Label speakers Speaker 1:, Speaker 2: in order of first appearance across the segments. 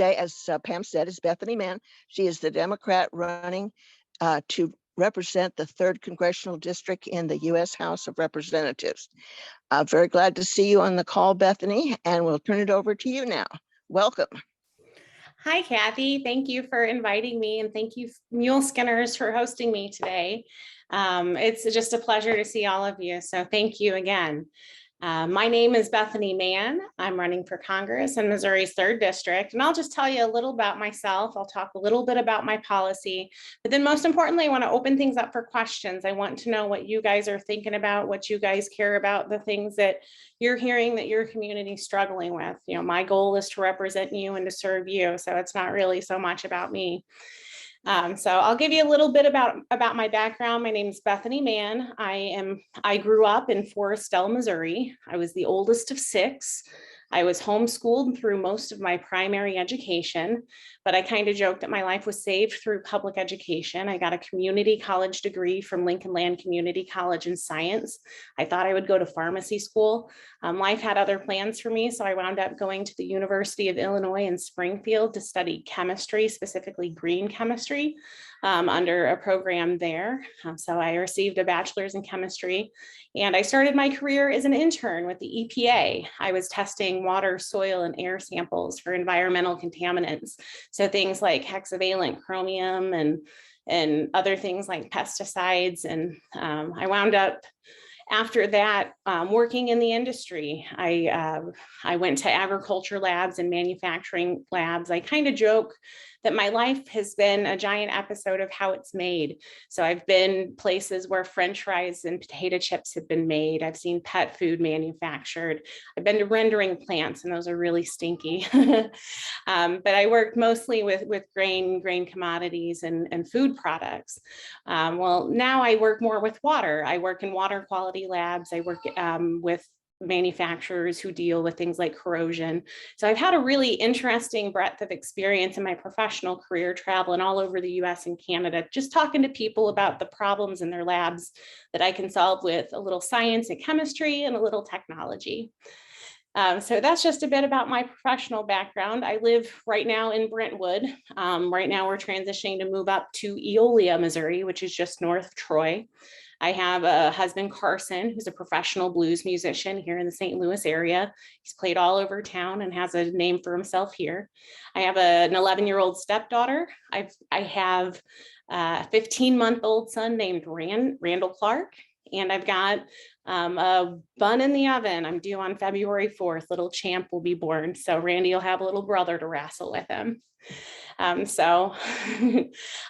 Speaker 1: today, as Pam said, is Bethany Mann. She is the Democrat running to represent the 3rd Congressional District in the U.S. House of Representatives. Very glad to see you on the call, Bethany, and we'll turn it over to you now. Welcome.
Speaker 2: Hi, Kathy. Thank you for inviting me, and thank you, Muleskinners, for hosting me today. It's just a pleasure to see all of you, so thank you again. My name is Bethany Mann. I'm running for Congress in Missouri's 3rd District, and I'll just tell you a little about myself. I'll talk a little bit about my policy, but then most importantly, I want to open things up for questions. I want to know what you guys are thinking about, what you guys care about, the things that you're hearing that your community is struggling with. You know, my goal is to represent you and to serve you, so it's not really so much about me. So I'll give you a little bit about my background. My name is Bethany Mann. I grew up in Forestell, Missouri. I was the oldest of 6. I was homeschooled through most of my primary education, but I kind of joked that my life was saved through public education. I got a community college degree from Lincoln Land Community College in science. I thought I would go to pharmacy school. Life had other plans for me, so I wound up going to the University of Illinois in Springfield to study chemistry, specifically green chemistry, under a program there. So I received a bachelor's in chemistry, and I started my career as an intern with the EPA. I was testing water, soil, and air samples for environmental contaminants. So things like hexavalent chromium and other things like pesticides. And I wound up, after that, working in the industry. I went to agriculture labs and manufacturing labs. I kind of joke that my life has been a giant episode of how it's made. So I've been places where French fries and potato chips have been made. I've seen pet food manufactured. I've been to rendering plants, and those are really stinky. But I worked mostly with grain commodities and food products. Well, now I work more with water. I work in water quality labs. I work with manufacturers who deal with things like corrosion. So I've had a really interesting breadth of experience in my professional career, traveling all over the US and Canada, just talking to people about the problems in their labs that I can solve with a little science and chemistry and a little technology. So that's just a bit about my professional background. I live right now in Brentwood. Right now we're transitioning to move up to Eolia, Missouri, which is just north of Troy. I have a husband, Carson, who's a professional blues musician here in the St. Louis area. He's played all over town and has a name for himself here. I have an 11-year-old stepdaughter. I have a 15-month-old son named Randall Clark, and I've got a bun in the oven. I'm due on February 4th. Little champ will be born. So Randy will have a little brother to wrestle with him. So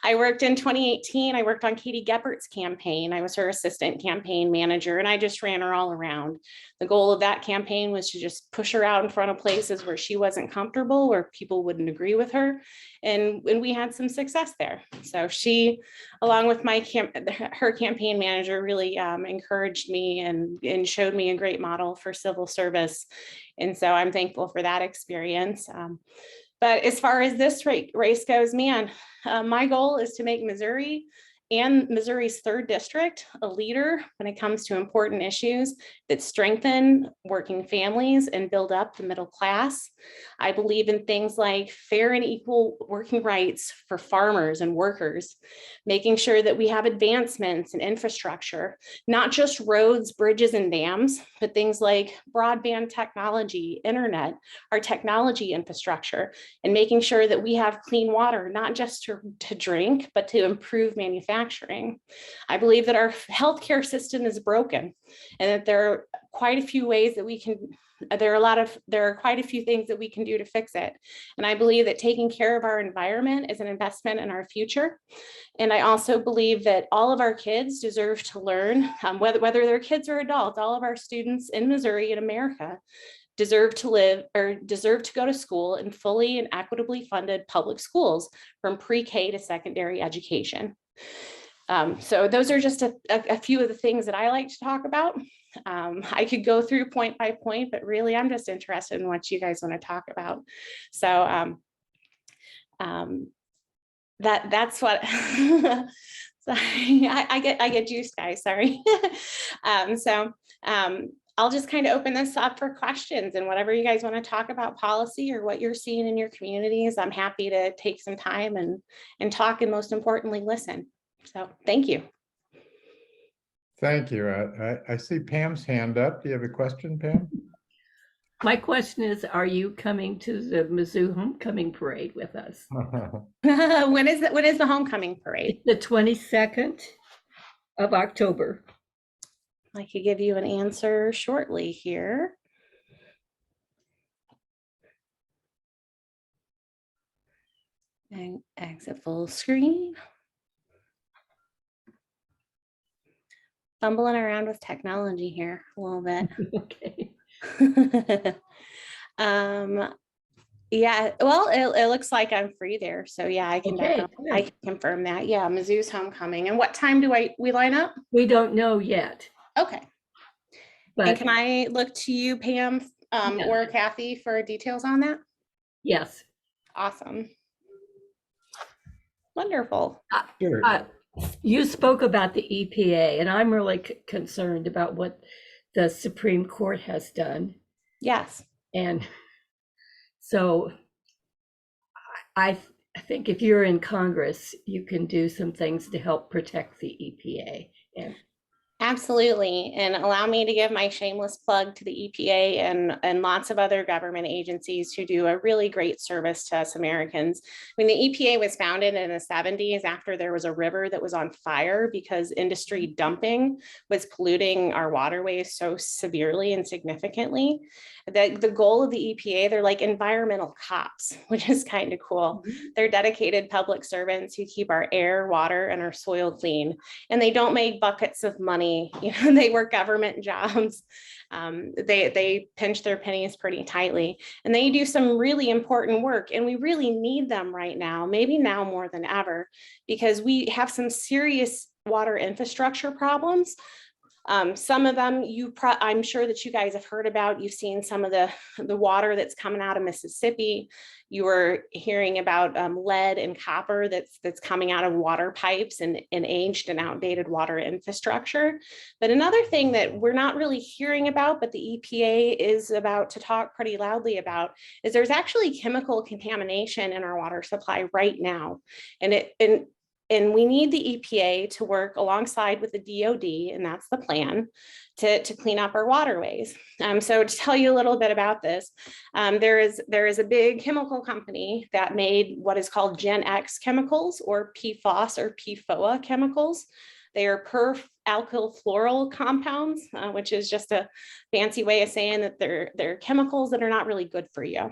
Speaker 2: I worked in 2018. I worked on Katie Geppert's campaign. I was her assistant campaign manager, and I just ran her all around. The goal of that campaign was to just push her out in front of places where she wasn't comfortable, where people wouldn't agree with her. And we had some success there. So she, along with her campaign manager, really encouraged me and showed me a great model for civil service. And so I'm thankful for that experience. But as far as this race goes, man, my goal is to make Missouri and Missouri's 3rd district a leader when it comes to important issues that strengthen working families and build up the middle class. I believe in things like fair and equal working rights for farmers and workers, making sure that we have advancements in infrastructure, not just roads, bridges, and dams, but things like broadband technology, internet, our technology infrastructure, and making sure that we have clean water, not just to drink, but to improve manufacturing. I believe that our healthcare system is broken, and that there are quite a few ways that we can, there are quite a few things that we can do to fix it. And I believe that taking care of our environment is an investment in our future. And I also believe that all of our kids deserve to learn, whether they're kids or adults, all of our students in Missouri and America deserve to go to school in fully and equitably funded public schools from pre-K to secondary education. So those are just a few of the things that I like to talk about. I could go through point by point, but really I'm just interested in what you guys want to talk about. So that's what sorry, I get juiced, guys, sorry. I'll just kind of open this up for questions, and whatever you guys want to talk about policy or what you're seeing in your communities, I'm happy to take some time and talk, and most importantly, listen. So thank you.
Speaker 3: Thank you. I see Pam's hand up. Do you have a question, Pam?
Speaker 4: My question is, are you coming to the Mizzou Homecoming Parade with us?
Speaker 2: When is the homecoming parade?
Speaker 4: It's the 22nd of October.
Speaker 2: I could give you an answer shortly here. And exit full screen. Fumbling around with technology here a little bit.
Speaker 4: Okay.
Speaker 2: Yeah, well, it looks like I'm free there. So yeah, I can
Speaker 4: Okay,
Speaker 2: definitely, I can confirm that. Yeah, Mizzou's homecoming. And what time do we line up?
Speaker 4: We don't know yet.
Speaker 2: Okay.
Speaker 4: But
Speaker 2: and can I look to you, Pam,
Speaker 4: yeah.
Speaker 2: or Kathy, for details on that?
Speaker 4: Yes.
Speaker 2: Awesome. Wonderful.
Speaker 3: Sure.
Speaker 4: You spoke about the EPA, and I'm really concerned about what the Supreme Court has done.
Speaker 2: Yes.
Speaker 4: And so I think if you're in Congress, you can do some things to help protect the EPA. And
Speaker 2: absolutely. And allow me to give my shameless plug to the EPA and lots of other government agencies who do a really great service to us Americans. I mean, the EPA was founded in the 70s after there was a river that was on fire because industry dumping was polluting our waterways so severely and significantly. The goal of the EPA, they're like environmental cops, which is kind of cool.
Speaker 4: mm-hmm.
Speaker 2: They're dedicated public servants who keep our air, water, and our soil clean. And they don't make buckets of money. You know, they work government jobs. They pinch their pennies pretty tightly, and they do some really important work. And we really need them right now, maybe now more than ever, because we have some serious water infrastructure problems. Some of them I'm sure that you guys have heard about. You've seen some of the water that's coming out of Mississippi. You were hearing about lead and copper that's coming out of water pipes and aged and outdated water infrastructure. But another thing that we're not really hearing about, but the EPA is about to talk pretty loudly about, is there's actually chemical contamination in our water supply right now. And we need the EPA to work alongside with the DOD, and that's the plan, to clean up our waterways. So to tell you a little bit about this, there is a big chemical company that made what is called Gen X chemicals, or PFOS or PFOA chemicals. They are alkyl fluoral compounds, which is just a fancy way of saying that they're chemicals that are not really good for you,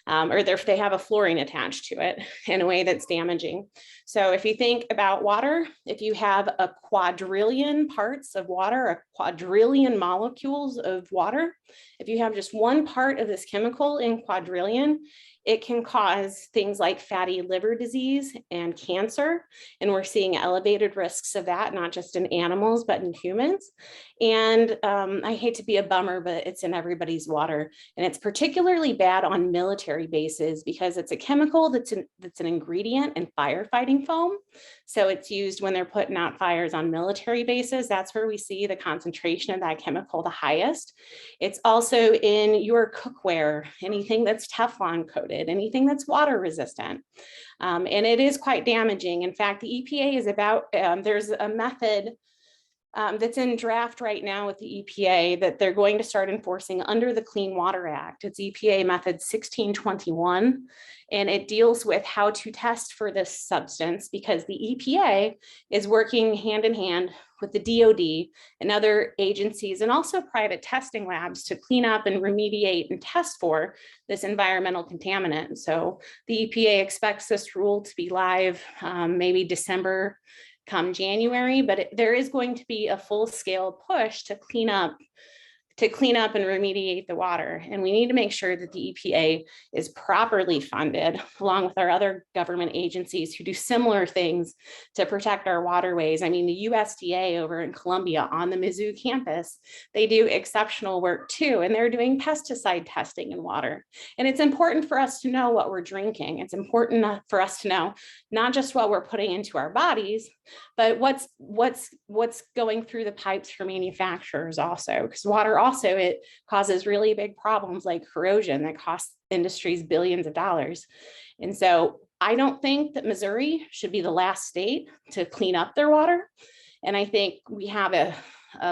Speaker 2: or they have a fluorine attached to it in a way that's damaging. So if you think about water, if you have a quadrillion parts of water, a quadrillion molecules of water, if you have just one part of this chemical in quadrillion, it can cause things like fatty liver disease and cancer. And we're seeing elevated risks of that, not just in animals, but in humans. And I hate to be a bummer, but it's in everybody's water. And it's particularly bad on military bases because it's a chemical that's an ingredient in firefighting foam. So it's used when they're putting out fires on military bases. That's where we see the concentration of that chemical the highest. It's also in your cookware, anything that's Teflon coated, anything that's water resistant. And it is quite damaging. In fact, the EPA is about, there's a method that's in draft right now with the EPA that they're going to start enforcing under the Clean Water Act. It's EPA method 1621, and it deals with how to test for this substance because the EPA is working hand in hand with the DOD and other agencies and also private testing labs to clean up and remediate and test for this environmental contaminant. So the EPA expects this rule to be live maybe December come January, but there is going to be a full-scale push to clean up and remediate the water. And we need to make sure that the EPA is properly funded along with our other government agencies who do similar things to protect our waterways. I mean, the USDA over in Columbia on the Mizzou campus, they do exceptional work too, and they're doing pesticide testing in water. And it's important for us to know what we're drinking. It's important for us to know not just what we're putting into our bodies, but what's going through the pipes for manufacturers also, because water also it causes really big problems like corrosion that costs industries billions of dollars. And so I don't think that Missouri should be the last state to clean up their water. And I think we have a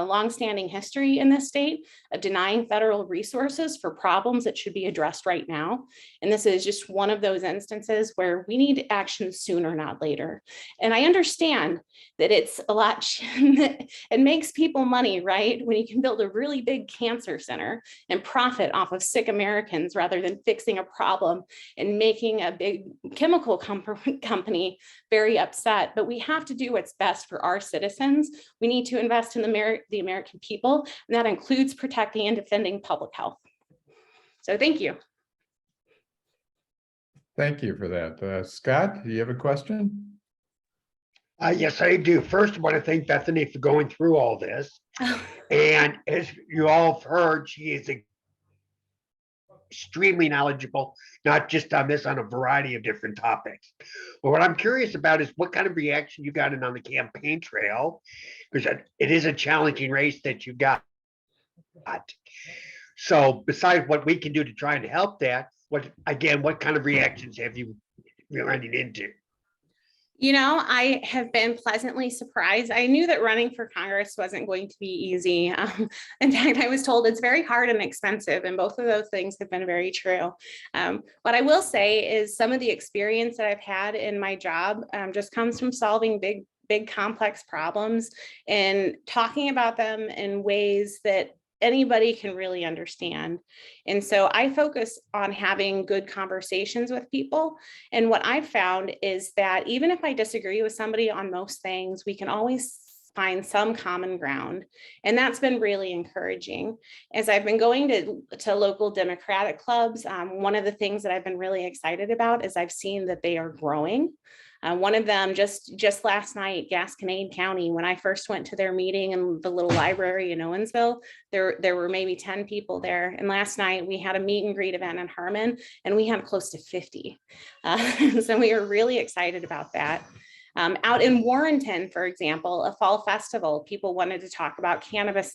Speaker 2: longstanding history in this state of denying federal resources for problems that should be addressed right now. And this is just one of those instances where we need action sooner, not later. And I understand that it's a lot, it makes people money, right? When you can build a really big cancer center and profit off of sick Americans rather than fixing a problem and making a big chemical company very upset. But we have to do what's best for our citizens. We need to invest in the American people, and that includes protecting and defending public health. So thank you.
Speaker 3: Thank you for that. Scott, do you have a question?
Speaker 5: Yes, I do. First, I want to thank Bethany for going through all this. And as you all have heard, she is extremely knowledgeable, not just on this, on a variety of different topics. But what I'm curious about is what kind of reaction you got in on the campaign trail, because it is a challenging race that you got. So besides what we can do to try and help that, what kind of reactions have you been running into?
Speaker 2: You know, I have been pleasantly surprised. I knew that running for Congress wasn't going to be easy. In fact, I was told it's very hard and expensive, and both of those things have been very true. What I will say is some of the experience that I've had in my job just comes from solving big complex problems and talking about them in ways that anybody can really understand. And so I focus on having good conversations with people. And what I've found is that even if I disagree with somebody on most things, we can always find some common ground. And that's been really encouraging. As I've been going to local Democratic clubs, one of the things that I've been really excited about is I've seen that they are growing. One of them just last night, Gasconade County, when I first went to their meeting in the little library in Owensville, there were maybe 10 people there. And last night we had a meet and greet event in Harmon and we had close to 50. So we were really excited about that. Out in Warrenton, for example, a fall festival, people wanted to talk about cannabis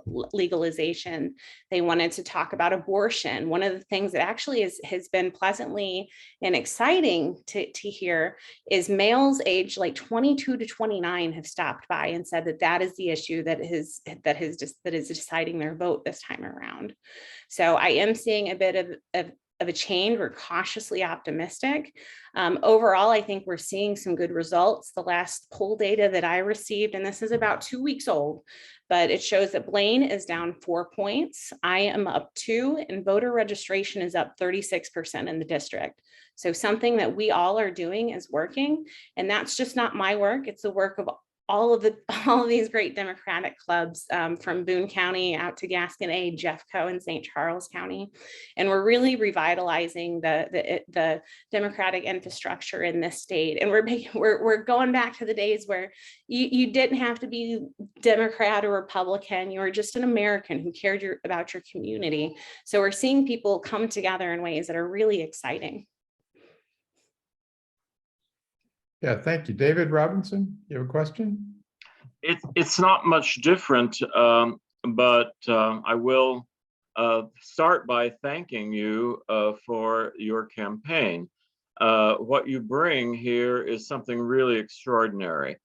Speaker 2: legalization. They wanted to talk about abortion. One of the things that actually has been pleasantly and exciting to hear is males aged like 22 to 29 have stopped by and said that is the issue that is deciding their vote this time around. So I am seeing a bit of a change. We're cautiously optimistic. Overall, I think we're seeing some good results. The last poll data that I received, and this is about 2 weeks old, but it shows that Blaine is down 4 points. I am up 2, and voter registration is up 36% in the district. So something that we all are doing is working. And that's just not my work. It's the work of all of these great Democratic clubs from Boone County out to Gasconade, Jeffco, and St. Charles County. And we're really revitalizing the Democratic infrastructure in this state. And we're going back to the days where you didn't have to be Democrat or Republican. You were just an American who cared about your community. So we're seeing people come together in ways that are really exciting.
Speaker 3: Yeah, thank you. David Robinson, you have a question?
Speaker 6: It's not much different, but I will start by thanking you for your campaign. What you bring here is something really extraordinary.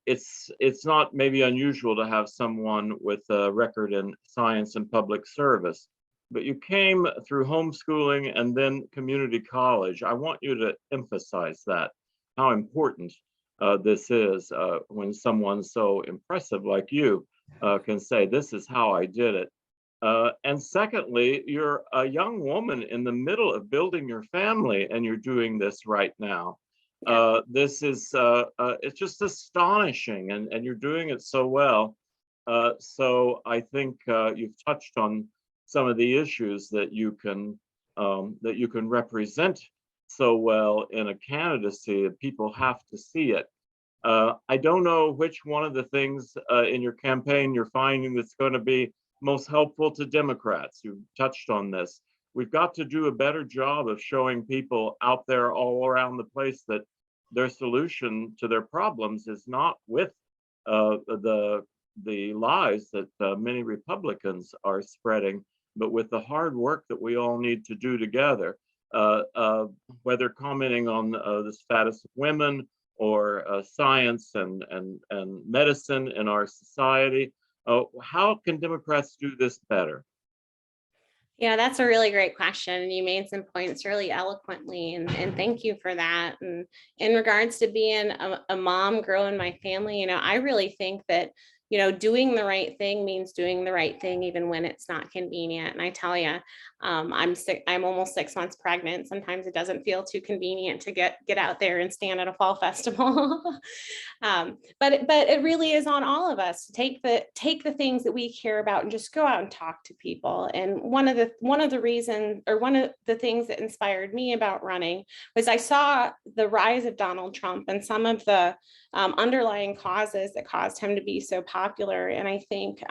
Speaker 6: It's not maybe unusual to have someone with a record in science and public service, but you came through homeschooling and then community college. I want you to emphasize that, how important this is when someone so impressive like you can say, this is how I did it. And secondly, you're a young woman in the middle of building your family and you're doing this right now. This is, it's just astonishing and you're doing it so well. So I think you've touched on some of the issues that you can represent so well in a candidacy. People have to see it. I don't know which one of the things in your campaign you're finding that's going to be most helpful to Democrats. You touched on this. We've got to do a better job of showing people out there all around the place that their solution to their problems is not with the the lies that many Republicans are spreading, but with the hard work that we all need to do together, whether commenting on the status of women or science and medicine in our society. How can Democrats do this better?
Speaker 2: Yeah, that's a really great question. And you made some points really eloquently, and thank you for that. And in regards to being a mom growing my family, I really think that, doing the right thing means doing the right thing, even when it's not convenient. And I tell you, I'm sick. I'm almost 6 months pregnant. Sometimes it doesn't feel too convenient to get out there and stand at a fall festival. But it really is on all of us to take the things that we care about and just go out and talk to people. And one of the reasons, or one of the things that inspired me about running, was I saw the rise of Donald Trump and some of the underlying causes that caused him to be so popular. And I think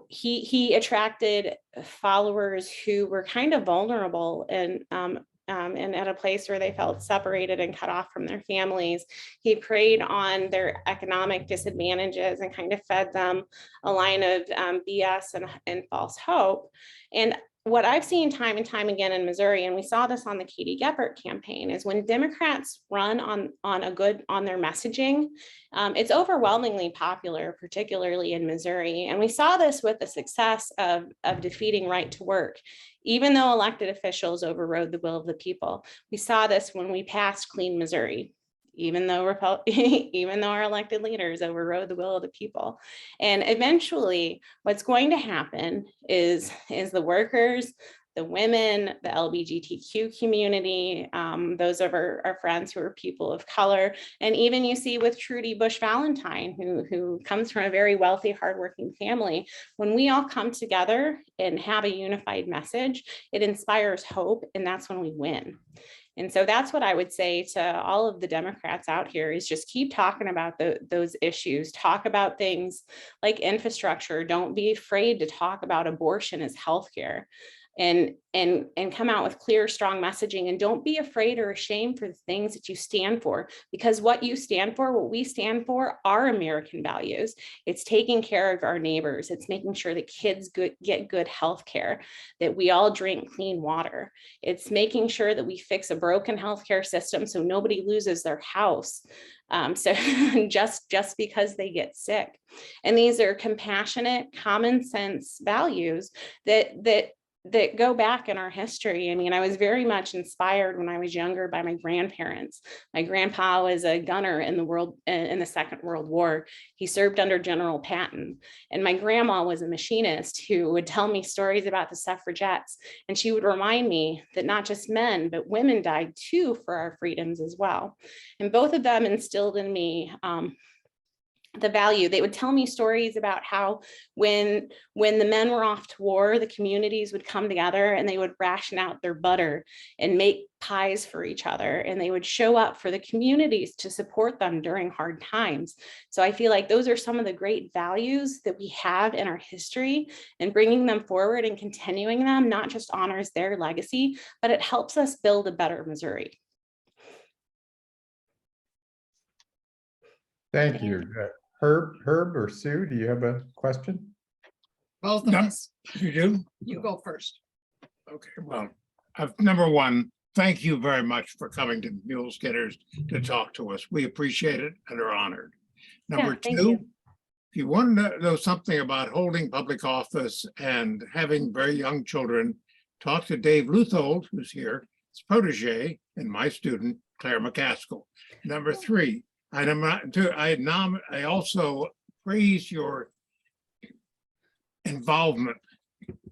Speaker 2: he attracted followers who were kind of vulnerable and at a place where they felt separated and cut off from their families. He preyed on their economic disadvantages and kind of fed them a line of BS and false hope. And what I've seen time and time again in Missouri, and we saw this on the Katie Geppert campaign, is when Democrats run on their messaging, it's overwhelmingly popular, particularly in Missouri. And we saw this with the success of defeating right to work, even though elected officials overrode the will of the people. We saw this when we passed Clean Missouri, even though our elected leaders overrode the will of the people. And eventually what's going to happen is the workers, the women, the LGBTQ community, those of our friends who are people of color, and even you see with Trudy Bush Valentine, who comes from a very wealthy, hardworking family. When we all come together and have a unified message, it inspires hope, and that's when we win. And so that's what I would say to all of the Democrats out here, is just keep talking about those issues. Talk about things like infrastructure. Don't be afraid to talk about abortion as healthcare. And come out with clear, strong messaging, and don't be afraid or ashamed for the things that you stand for, because what you stand for, what we stand for, are American values. It's taking care of our neighbors. It's making sure that kids get good health care, that we all drink clean water. It's making sure that we fix a broken healthcare system so nobody loses their house. So just because they get sick. And these are compassionate, common sense values that go back in our history. I mean, I was very much inspired when I was younger by my grandparents. My grandpa was a gunner in the Second World War. He served under General Patton. And my grandma was a machinist who would tell me stories about the suffragettes. And she would remind me that not just men, but women died too for our freedoms as well. And both of them instilled in me the value. They would tell me stories about how when the men were off to war, the communities would come together and they would ration out their butter and make pies for each other. And they would show up for the communities to support them during hard times. So I feel like those are some of the great values that we have in our history, and bringing them forward and continuing them not just honors their legacy, but it helps us build a better Missouri.
Speaker 3: Thank you. Herb or Sue, do you have a question?
Speaker 7: Both of us.
Speaker 8: You do?
Speaker 7: You go first.
Speaker 8: Okay, well, number one, thank you very much for coming to Muleskinners to talk to us. We appreciate it and are honored. Number
Speaker 2: thank
Speaker 8: two,
Speaker 2: you.
Speaker 8: if you want to know something about holding public office and having very young children, talk to Dave Luthold, who's here, his protege, and my student, Claire McCaskill. Number three, I also praise your involvement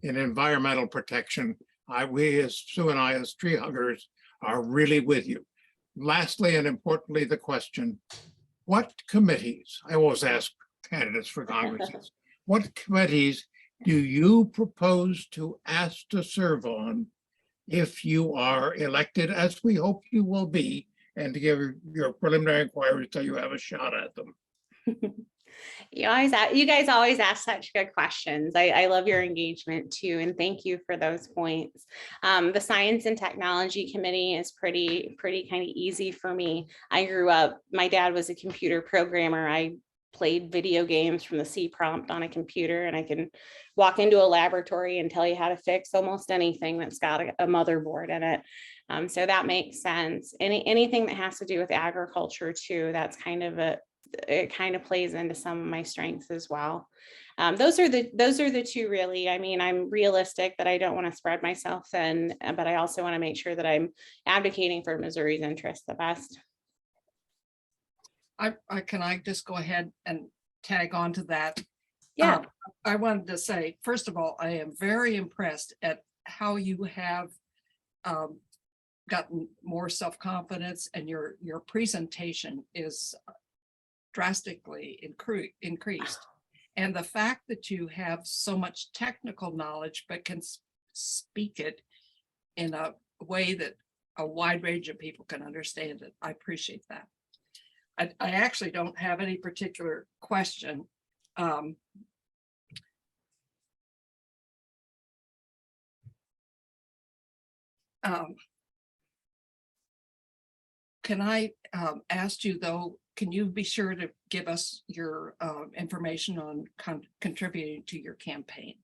Speaker 8: in environmental protection. Sue and I, as tree huggers, are really with you. Lastly, and importantly, the question, what committees, I always ask candidates for Congresses, what committees do you propose to ask to serve on if you are elected, as we hope you will be, and to give your preliminary inquiries till you have a shot at them?
Speaker 2: You guys always ask such good questions. I love your engagement too, and thank you for those points. The Science and Technology Committee is pretty kind of easy for me. I grew up, my dad was a computer programmer. I played video games from the C prompt on a computer, and I can walk into a laboratory and tell you how to fix almost anything that's got a motherboard in it. So that makes sense. Anything that has to do with agriculture too, that's it kind of plays into some of my strengths as well. Those are the two really. I mean, I'm realistic that I don't want to spread myself thin, but I also want to make sure that I'm advocating for Missouri's interests the best.
Speaker 7: Can I just go ahead and tag on to that?
Speaker 2: Yeah.
Speaker 7: I wanted to say, first of all, I am very impressed at how you have gotten more self-confidence, and your presentation is drastically increased. And the fact that you have so much technical knowledge, but can speak it in a way that a wide range of people can understand it. I appreciate that. I actually don't have any particular question. Can I ask you though, can you be sure to give us your information on contributing to your campaign?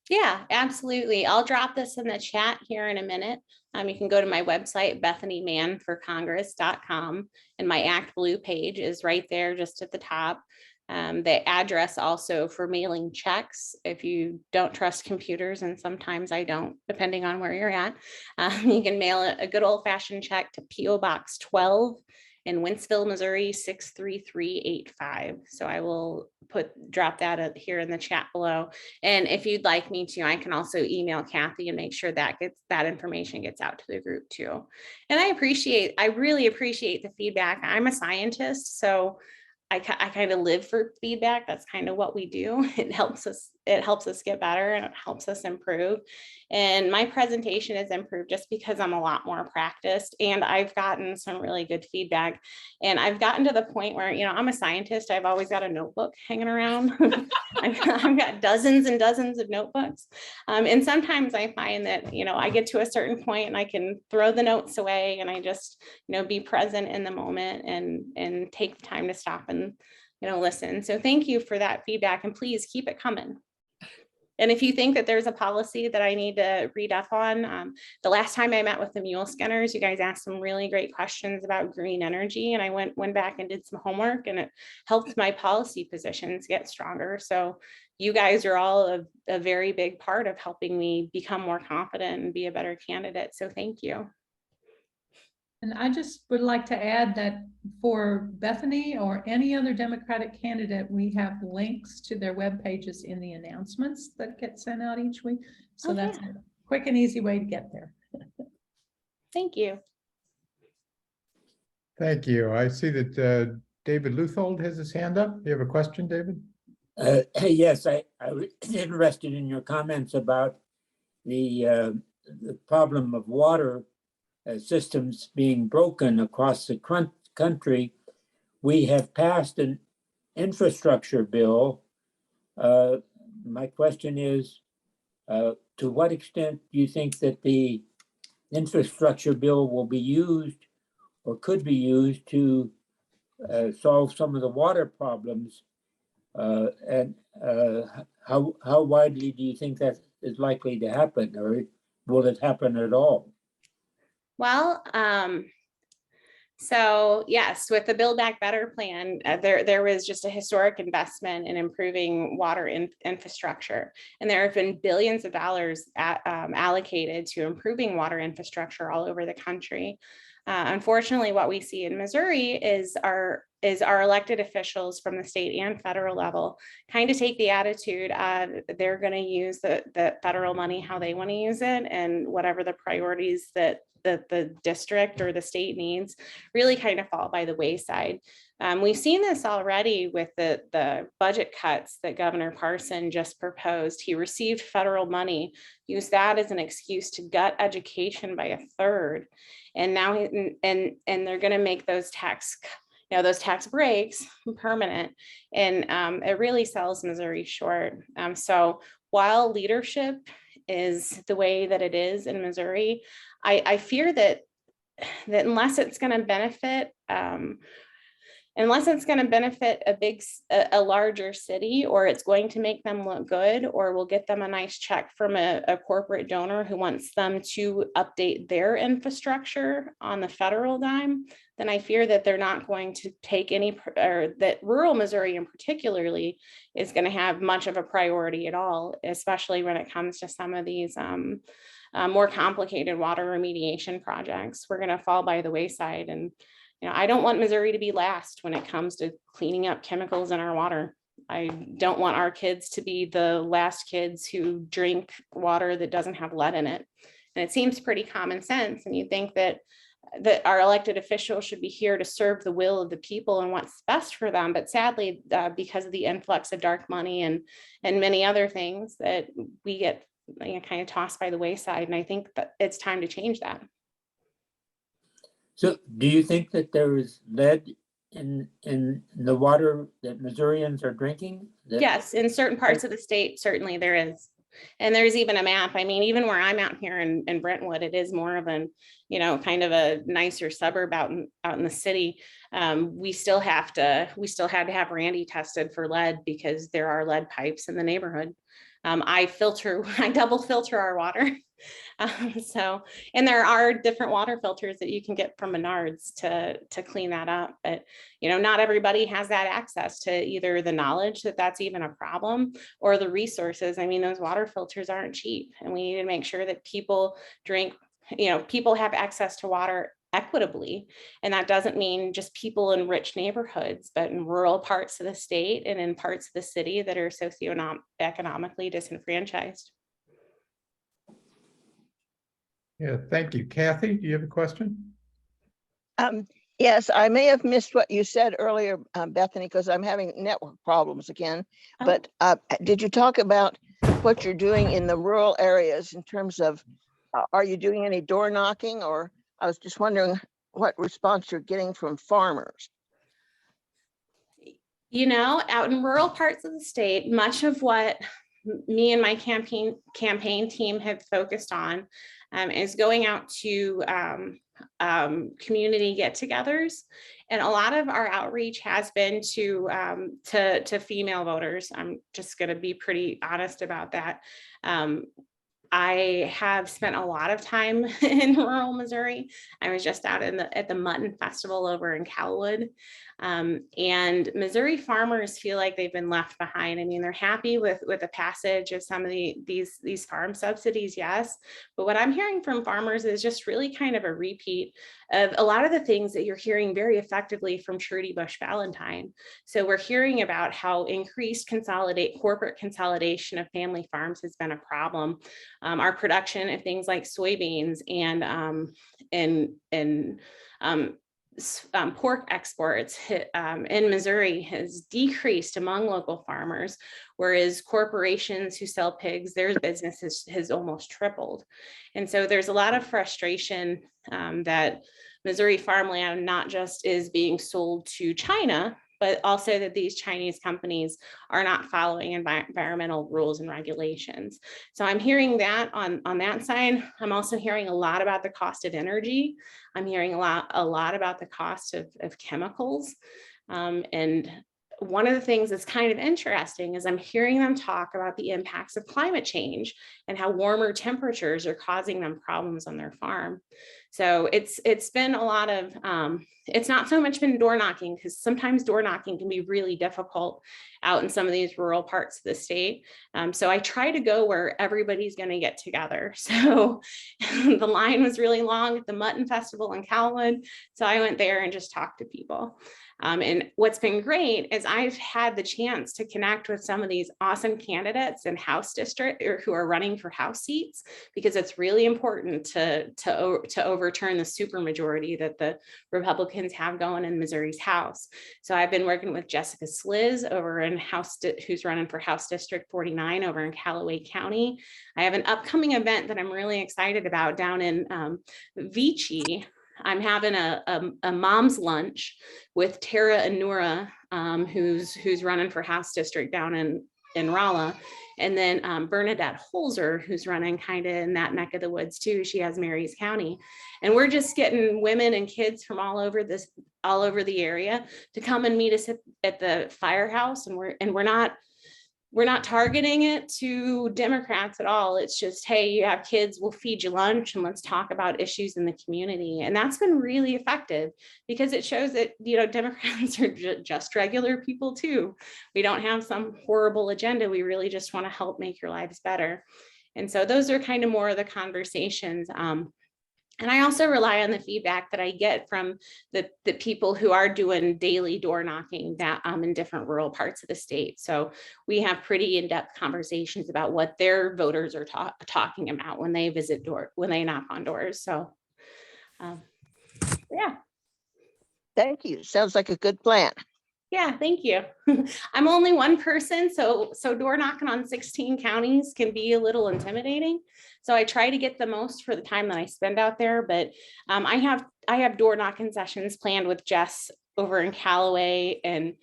Speaker 2: Yeah, absolutely. I'll drop this in the chat here in a minute. You can go to my website, bethanymannforcongress.com, and my Act Blue page is right there just at the top. The address also for mailing checks, if you don't trust computers, and sometimes I don't, depending on where you're at, you can mail a good old fashioned check to P.O. Box 12 in Wentzville, Missouri, 63385. So I will drop that here in the chat below. And if you'd like me to, I can also email Kathy and make sure that information gets out to the group too. And I really appreciate the feedback. I'm a scientist, so I kind of live for feedback. That's kind of what we do. It helps us get better, and it helps us improve. And my presentation is improved just because I'm a lot more practiced, and I've gotten some really good feedback. And I've gotten to the point where, I'm a scientist. I've always got a notebook hanging around. I've got dozens and dozens of notebooks. And sometimes I find that, I get to a certain point and I can throw the notes away, and I just, be present in the moment and take the time to stop and, listen. So thank you for that feedback, and please keep it coming. And if you think that there's a policy that I need to read up on, the last time I met with the Muleskinners, you guys asked some really great questions about green energy, and I went back and did some homework, and it helped my policy positions get stronger. So you guys are all a very big part of helping me become more confident and be a better candidate. So thank you.
Speaker 9: And I just would like to add that for Bethany or any other Democratic candidate, we have links to their web pages in the announcements that get sent out each week. So that's a quick and easy way to get there.
Speaker 2: Thank you.
Speaker 3: Thank you. I see that David Luthold has his hand up. Do you have a question, David?
Speaker 10: Yes, I was interested in your comments about the problem of water systems being broken across the country. We have passed an infrastructure bill. My question is, to what extent do you think that the infrastructure bill will be used or could be used to solve some of the water problems? And how widely do you think that is likely to happen, or will it happen at all?
Speaker 2: Well, so yes, with the Build Back Better plan, there was just a historic investment in improving water infrastructure. And there have been billions of dollars allocated to improving water infrastructure all over the country. Unfortunately, what we see in Missouri is our elected officials from the state and federal level kind of take the attitude of they're going to use the federal money how they want to use it, and whatever the priorities that the district or the state needs really kind of fall by the wayside. We've seen this already with the budget cuts that Governor Parson just proposed. He received federal money, used that as an excuse to gut education by 1/3. And now and they're going to make those tax breaks permanent. And it really sells Missouri short. So while leadership is the way that it is in Missouri, I fear that unless it's going to benefit unless it's going to benefit a larger city, or it's going to make them look good, or will get them a nice check from a corporate donor who wants them to update their infrastructure on the federal dime, then I fear that they're not going to take any, or that rural Missouri in particularly is going to have much of a priority at all, especially when it comes to some of these more complicated water remediation projects. We're going to fall by the wayside. And I don't want Missouri to be last when it comes to cleaning up chemicals in our water. I don't want our kids to be the last kids who drink water that doesn't have lead in it. And it seems pretty common sense. And you think that our elected officials should be here to serve the will of the people and what's best for them. But sadly, because of the influx of dark money and many other things, that we get kind of tossed by the wayside. And I think that it's time to change that.
Speaker 10: So do you think that there is lead in the water that Missourians are drinking?
Speaker 2: Yes, in certain parts of the state, certainly there is. And there's even a map. I mean, even where I'm out here in Brentwood, it is more of an, kind of a nicer suburb out in the city. We still had to have Randy tested for lead because there are lead pipes in the neighborhood. I double filter our water. And there are different water filters that you can get from Menards to clean that up. But, not everybody has that access to either the knowledge that that's even a problem or the resources. I mean, those water filters aren't cheap, and we need to make sure that people people have access to water equitably. And that doesn't mean just people in rich neighborhoods, but in rural parts of the state and in parts of the city that are socioeconomically disenfranchised.
Speaker 3: Yeah, thank you. Kathy, do you have a question?
Speaker 1: Yes, I may have missed what you said earlier, Bethany, because I'm having network problems again.
Speaker 2: Oh.
Speaker 1: But did you talk about what you're doing in the rural areas in terms of, are you doing any door knocking? Or I was just wondering what response you're getting from farmers.
Speaker 2: Out in rural parts of the state, much of what me and my campaign team have focused on is going out to community get-togethers, and a lot of our outreach has been to female voters. I'm just going to be pretty honest about that. I have spent a lot of time in rural Missouri. I was just out at the Mutton Festival over in Calwood. And Missouri farmers feel like they've been left behind. I mean, they're happy with the passage of some of these farm subsidies, yes. But what I'm hearing from farmers is just really kind of a repeat of a lot of the things that you're hearing very effectively from Trudy Bush Valentine. So we're hearing about how increased corporate consolidation of family farms has been a problem. Our production of things like soybeans and pork exports in Missouri has decreased among local farmers, whereas corporations who sell pigs, their business has almost tripled. And so there's a lot of frustration that Missouri farmland not just is being sold to China, but also that these Chinese companies are not following environmental rules and regulations. So I'm hearing that on that side. I'm also hearing a lot about the cost of energy. I'm hearing a lot about the cost of chemicals. And one of the things that's kind of interesting is I'm hearing them talk about the impacts of climate change and how warmer temperatures are causing them problems on their farm. So it's been a lot of, it's not so much been door knocking, because sometimes door knocking can be really difficult out in some of these rural parts of the state. So I try to go where everybody's going to get together. So the line was really long at the Mutton Festival in Calwood. So I went there and just talked to people. And what's been great is I've had the chance to connect with some of these awesome candidates in House district or who are running for House seats, because it's really important to overturn the supermajority that the Republicans have going in Missouri's House. So I've been working with Jessica Sliz over in who's running for House District 49 over in Callaway County. I have an upcoming event that I'm really excited about down in Vichy. I'm having a mom's lunch with Tara and Nora, who's running for House District down in Rolla. And then Bernadette Holzer, who's running kind of in that neck of the woods too. She has Marys County. And we're just getting women and kids from all over all over the area to come and meet us at the firehouse. And we're not targeting it to Democrats at all. It's just, hey, you have kids, we'll feed you lunch and let's talk about issues in the community. And that's been really effective because it shows that, you know, Democrats are just regular people too. We don't have some horrible agenda. We really just want to help make your lives better. And so those are kind of more of the conversations. And I also rely on the feedback that I get from the people who are doing daily door knocking that in different rural parts of the state. So we have pretty in-depth conversations about what their voters are talking about when they when they knock on doors. So yeah.
Speaker 1: Thank you. Sounds like a good plan.
Speaker 2: Yeah, thank you. I'm only one person, so door knocking on 16 counties can be a little intimidating. So I try to get the most for the time that I spend out there. But I have door knocking sessions planned with Jess over in Callaway, and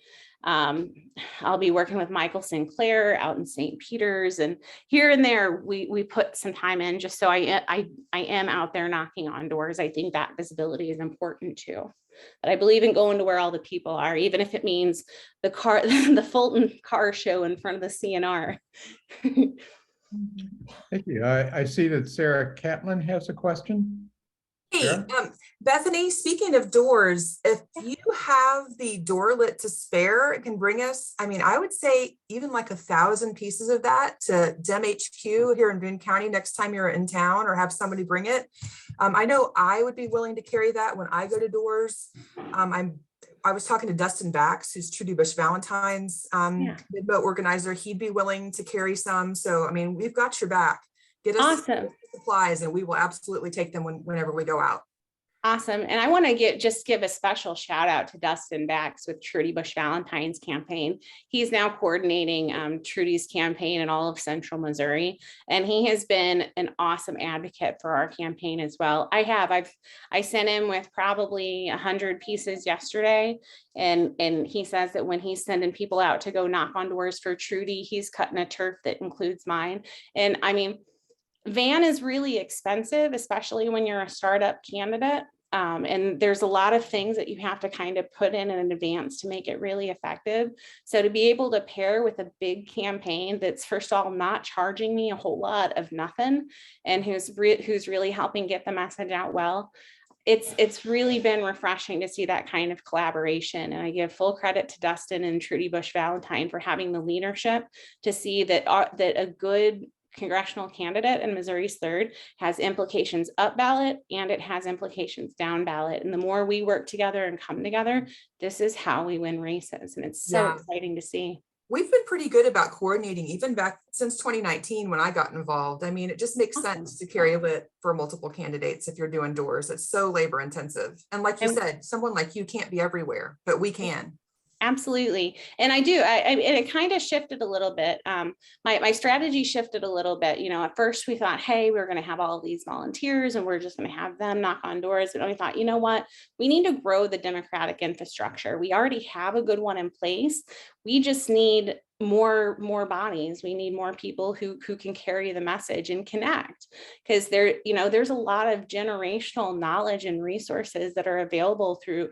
Speaker 2: I'll be working with Michael Sinclair out in St. Peters, and here and there we put some time in just so I am out there knocking on doors. I think that visibility is important too. But I believe in going to where all the people are, even if it means the Fulton car show in front of the CNR.
Speaker 3: Thank you. I see that Sarah Catlin has a question.
Speaker 11: Hey,
Speaker 3: Sure.
Speaker 11: Bethany, speaking of doors, if you have the door lit to spare, it can bring us, I mean, I would say even like 1,000 pieces of that to Dem HQ here in Boone County next time you're in town, or have somebody bring it. I know I would be willing to carry that when I go to doors. I was talking to Dustin Bax, who's Trudy Bush Valentine's mid-boat organizer. He'd be willing to carry some. So, I mean, we've got your back. Get us
Speaker 2: awesome
Speaker 11: supplies and we will absolutely take them whenever we go out.
Speaker 2: Awesome. And I want to give a special shout out to Dustin Bax with Trudy Bush Valentine's campaign. He's now coordinating Trudy's campaign in all of Central Missouri. And he has been an awesome advocate for our campaign as well. I sent him with probably 100 pieces yesterday. And he says that when he's sending people out to go knock on doors for Trudy, he's cutting a turf that includes mine. And I mean, van is really expensive, especially when you're a startup candidate. And there's a lot of things that you have to kind of put in advance to make it really effective. So to be able to pair with a big campaign that's, first of all, not charging me a whole lot of nothing, and who's really helping get the message out well, it's really been refreshing to see that kind of collaboration. And I give full credit to Dustin and Trudy Bush Valentine for having the leadership to see that a good congressional candidate in Missouri's 3rd has implications up ballot and it has implications down ballot. And the more we work together and come together, this is how we win races. And it's so exciting to see.
Speaker 11: We've been pretty good about coordinating, even back since 2019 when I got involved. I mean, it just makes sense to carry it for multiple candidates if you're doing doors. It's so labor intensive. And like you said, someone like you can't be everywhere, but we can.
Speaker 2: Absolutely. And I do. And it kind of shifted a little bit. My strategy shifted a little bit. You know, at first we thought, hey, we're going to have all of these volunteers and we're just going to have them knock on doors. And we thought, you know what, we need to grow the Democratic infrastructure. We already have a good one in place. We just need more bodies. We need more people who can carry the message and connect, because there's a lot of generational knowledge and resources that are available through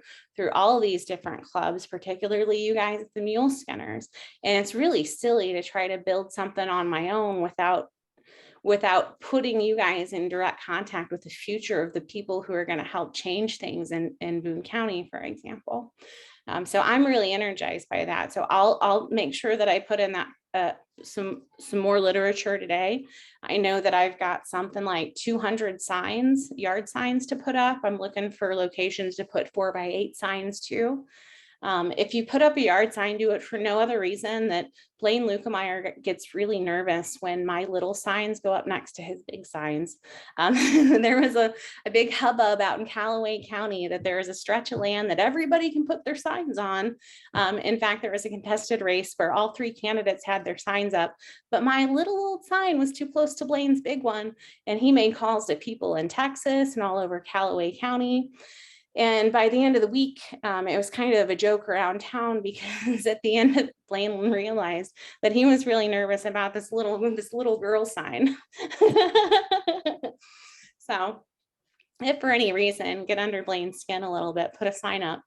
Speaker 2: all of these different clubs, particularly you guys at the Muleskinners. And it's really silly to try to build something on my own without putting you guys in direct contact with the future of the people who are going to help change things in Boone County, for example. So I'm really energized by that. So I'll make sure that I put in that some more literature today. I know that I've got something like 200 signs, yard signs to put up. I'm looking for locations to put 4x8 signs too. If you put up a yard sign, do it for no other reason that Blaine Lukemeyer gets really nervous when my little signs go up next to his big signs. There was a big hubbub out in Callaway County that there is a stretch of land that everybody can put their signs on. In fact, there was a contested race where all 3 candidates had their signs up, but my little old sign was too close to Blaine's big one. And he made calls to people in Texas and all over Callaway County. And by the end of the week, it was kind of a joke around town, because at the end of Blaine realized that he was really nervous about this little girl sign. So if for any reason, get under Blaine's skin a little bit, put a sign up.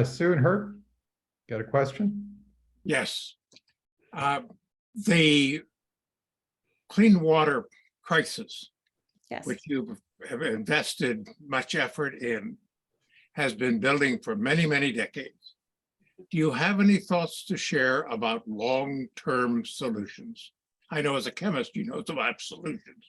Speaker 3: Sue and Herb, got a question?
Speaker 8: Yes. The clean water crisis,
Speaker 2: Yes.
Speaker 8: which you have invested much effort in, has been building for many, many decades. Do you have any thoughts to share about long-term solutions? I know as a chemist, you know about solutions.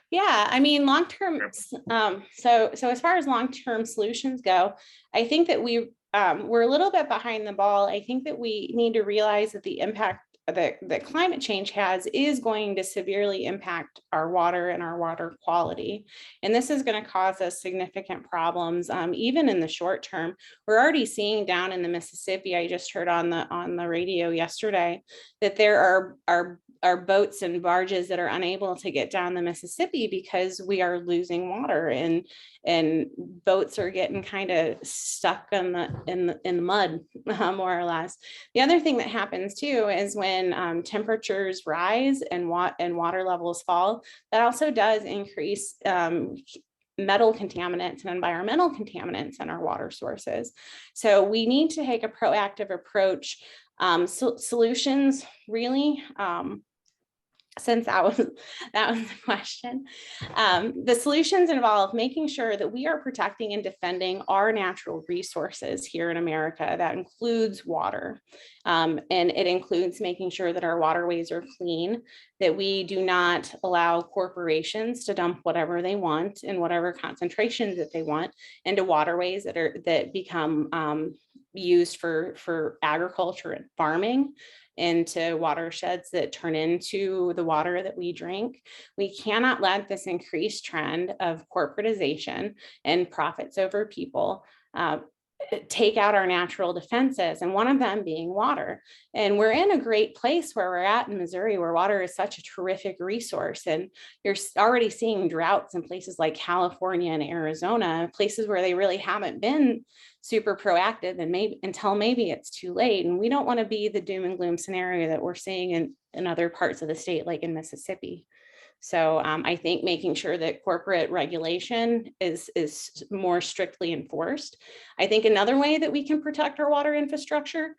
Speaker 2: Yeah, I mean, long-term, so as far as long-term solutions go, I think that we're a little bit behind the ball. I think that we need to realize that the impact that climate change has is going to severely impact our water and our water quality. And this is going to cause us significant problems, even in the short term. We're already seeing down in the Mississippi, I just heard on the radio yesterday, that there are boats and barges that are unable to get down the Mississippi because we are losing water, and boats are getting kind of stuck in the mud, more or less. The other thing that happens too is when temperatures rise and water levels fall, that also does increase metal contaminants and environmental contaminants in our water sources. So we need to take a proactive approach. Solutions really, since that was the question. The solutions involve making sure that we are protecting and defending our natural resources here in America. That includes water. And it includes making sure that our waterways are clean, that we do not allow corporations to dump whatever they want in whatever concentrations that they want into waterways that become used for agriculture and farming, into watersheds that turn into the water that we drink. We cannot let this increased trend of corporatization and profits over people take out our natural defenses, and one of them being water. And we're in a great place where we're at in Missouri, where water is such a terrific resource. And you're already seeing droughts in places like California and Arizona, places where they really haven't been super proactive, and maybe it's too late. And we don't want to be the doom and gloom scenario that we're seeing in other parts of the state, like in Mississippi. So I think making sure that corporate regulation is more strictly enforced. I think another way that we can protect our water infrastructure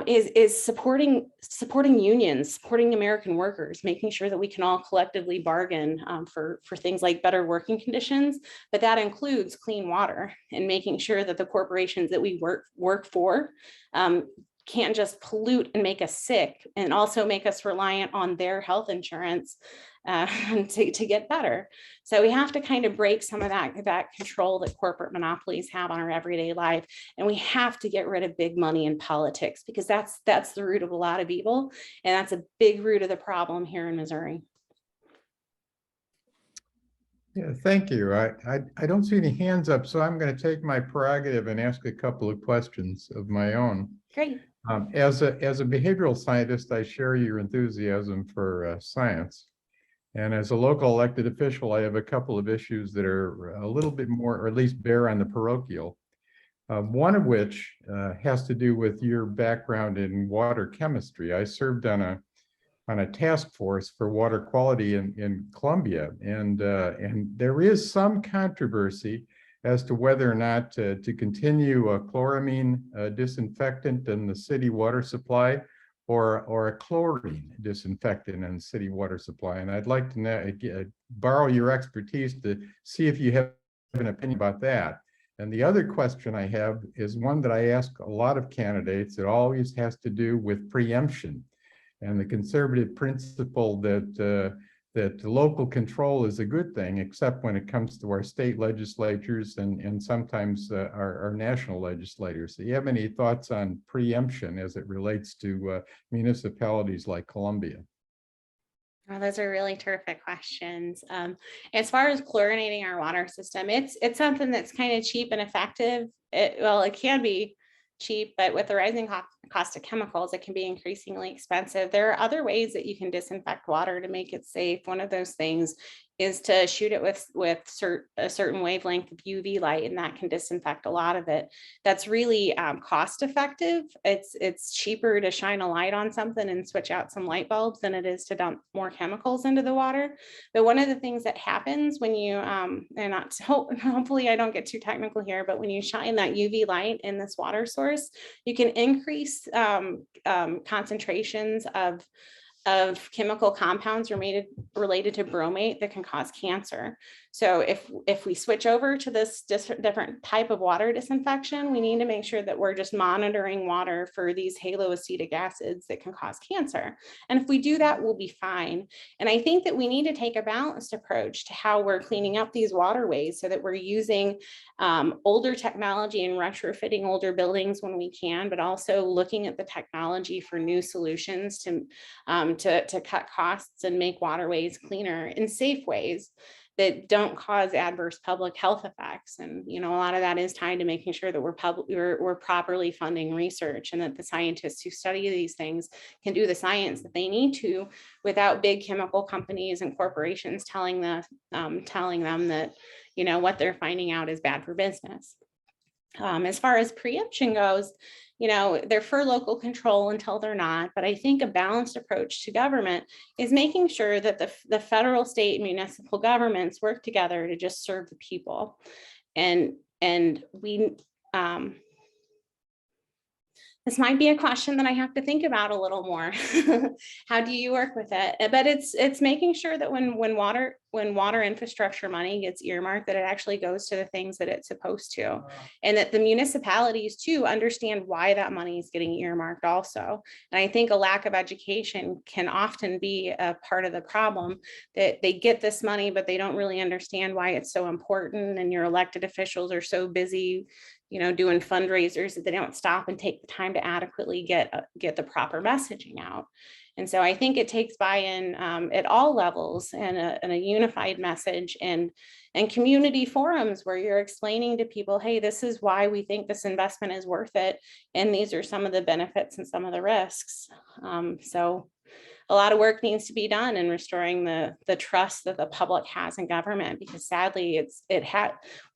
Speaker 2: is supporting unions, supporting American workers, making sure that we can all collectively bargain for things like better working conditions, but that includes clean water, and making sure that the corporations that we work for can't just pollute and make us sick, and also make us reliant on their health insurance to get better. So we have to kind of break some of that control that corporate monopolies have on our everyday life. And we have to get rid of big money in politics, because that's the root of a lot of evil. And that's a big root of the problem here in Missouri.
Speaker 3: Yeah, thank you. I don't see any hands up, so I'm going to take my prerogative and ask a couple of questions of my own.
Speaker 2: Great.
Speaker 3: As a behavioral scientist, I share your enthusiasm for science. And as a local elected official, I have a couple of issues that are a little bit more, or at least bear on the parochial. One of which has to do with your background in water chemistry. I served on a task force for water quality in Columbia, and there is some controversy as to whether or not to continue a chloramine disinfectant in the city water supply, or a chlorine disinfectant in city water supply. And I'd like to borrow your expertise to see if you have an opinion about that. And the other question I have is one that I ask a lot of candidates. It always has to do with preemption, and the conservative principle that local control is a good thing, except when it comes to our state legislatures and sometimes our national legislators. Do you have any thoughts on preemption as it relates to municipalities like Columbia?
Speaker 2: Oh, those are really terrific questions. As far as chlorinating our water system, it's something that's kind of cheap and effective. It can be cheap, but with the rising cost of chemicals, it can be increasingly expensive. There are other ways that you can disinfect water to make it safe. One of those things is to shoot it with a certain wavelength of UV light, and that can disinfect a lot of it. That's really cost effective. It's cheaper to shine a light on something and switch out some light bulbs than it is to dump more chemicals into the water. But one of the things that happens when you hopefully I don't get too technical here, but when you shine that UV light in this water source, you can increase concentrations of chemical compounds related to bromate that can cause cancer. So if we switch over to this different type of water disinfection, we need to make sure that we're just monitoring water for these haloacetic acids that can cause cancer. And if we do that, we'll be fine. And I think that we need to take a balanced approach to how we're cleaning up these waterways so that we're using older technology and retrofitting older buildings when we can, but also looking at the technology for new solutions to cut costs and make waterways cleaner in safe ways that don't cause adverse public health effects. And, you know, a lot of that is tied to making sure that we're properly funding research, and that the scientists who study these things can do the science that they need to without big chemical companies and corporations telling them that, you know, what they're finding out is bad for business. As far as preemption goes, you know, they're for local control until they're not. But I think a balanced approach to government is making sure that the federal, state, and municipal governments work together to just serve the people. And we, this might be a question that I have to think about a little more. How do you work with it? But it's making sure that when water infrastructure money gets earmarked, that it actually goes to the things that it's supposed to, and that the municipalities too understand why that money is getting earmarked also. And I think a lack of education can often be a part of the problem, that they get this money, but they don't really understand why it's so important. And your elected officials are so busy, you know, doing fundraisers that they don't stop and take the time to adequately get the proper messaging out. And so I think it takes buy-in at all levels, and a unified message, and community forums where you're explaining to people, hey, this is why we think this investment is worth it, and these are some of the benefits and some of the risks. So a lot of work needs to be done in restoring the trust that the public has in government, because sadly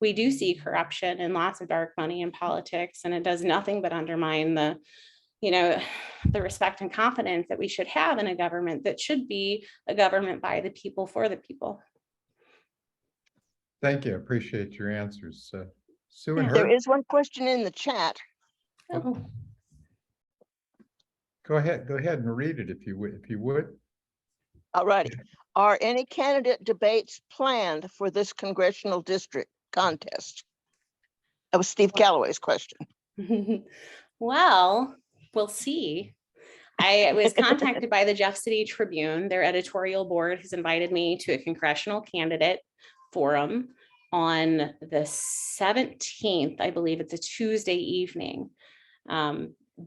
Speaker 2: we do see corruption and lots of dark money in politics, and it does nothing but undermine the respect and confidence that we should have in a government that should be a government by the people for the people.
Speaker 3: Thank you. I appreciate your answers. Sue and
Speaker 1: There
Speaker 3: Herb,
Speaker 1: is one question in the chat.
Speaker 2: Oh.
Speaker 3: go ahead and read it if you would.
Speaker 1: All righty. Are any candidate debates planned for this congressional district contest? That was Steve Calloway's question.
Speaker 2: Well, we'll see. I was contacted by the Jeff City Tribune. Their editorial board has invited me to a congressional candidate forum on the 17th. I believe it's a Tuesday evening.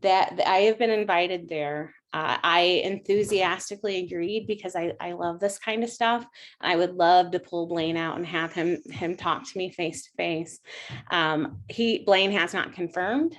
Speaker 2: That I have been invited there. I enthusiastically agreed because I love this kind of stuff. I would love to pull Blaine out and have him talk to me face to face. Blaine has not confirmed.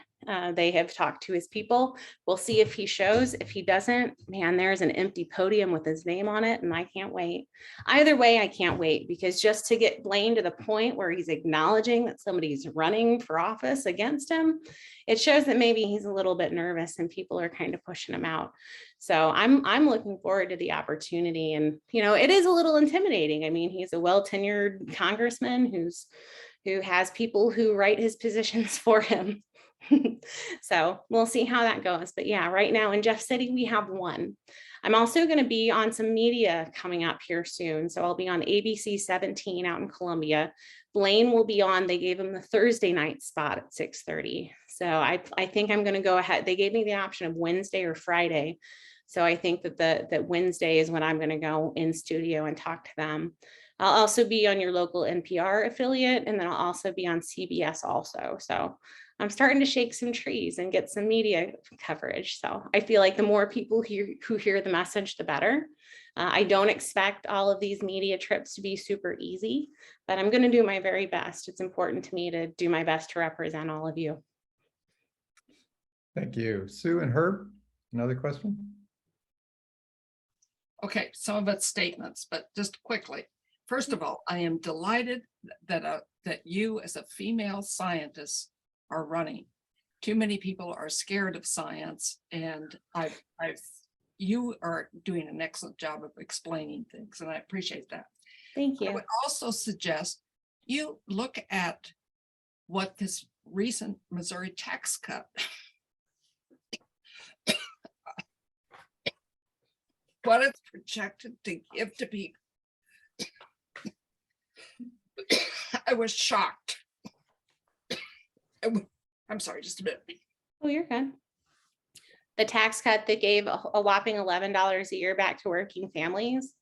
Speaker 2: They have talked to his people. We'll see if he shows. If he doesn't, man, there's an empty podium with his name on it, and I can't wait. Either way, I can't wait, because just to get Blaine to the point where he's acknowledging that somebody's running for office against him, it shows that maybe he's a little bit nervous and people are kind of pushing him out. So I'm looking forward to the opportunity. And, you know, it is a little intimidating. I mean, he's a well-tenured congressman who has people who write his positions for him. So we'll see how that goes. But yeah, right now in Jeff City, we have one. I'm also going to be on some media coming up here soon. So I'll be on ABC 17 out in Columbia. Blaine will be on, they gave him the Thursday night spot at 6:30. So I think I'm going to go ahead. They gave me the option of Wednesday or Friday. So I think that Wednesday is when I'm going to go in studio and talk to them. I'll also be on your local NPR affiliate, and then I'll also be on CBS also. So I'm starting to shake some trees and get some media coverage. So I feel like the more people who hear the message, the better. I don't expect all of these media trips to be super easy, but I'm going to do my very best. It's important to me to do my best to represent all of you.
Speaker 3: Thank you. Sue and Herb, another question?
Speaker 7: Okay, some of it's statements, but just quickly. First of all, I am delighted that you as a female scientist are running. Too many people are scared of science, and you are doing an excellent job of explaining things, and I appreciate that.
Speaker 2: Thank
Speaker 7: I
Speaker 2: you.
Speaker 7: would also suggest you look at what this recent Missouri tax cut, what it's projected to give to people. I was shocked. I'm sorry, just a minute.
Speaker 2: Oh, you're good. The tax cut that gave a whopping $11 a year back to working families.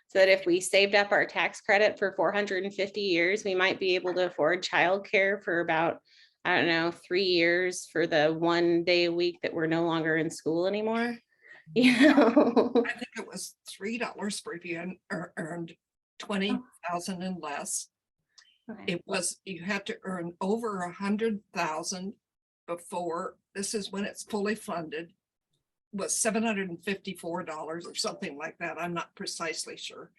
Speaker 2: So that if we saved up our tax credit for 450 years, we might be able to afford childcare for about, I don't know, 3 years for the 1 day a week that we're no longer in school anymore. You know?
Speaker 7: I think it was $3 for if you earned 20,000 and less.
Speaker 2: Okay.
Speaker 7: It was, you had to earn over 100,000 before, this is when it's fully funded, was $754 or something like that. I'm not precisely sure.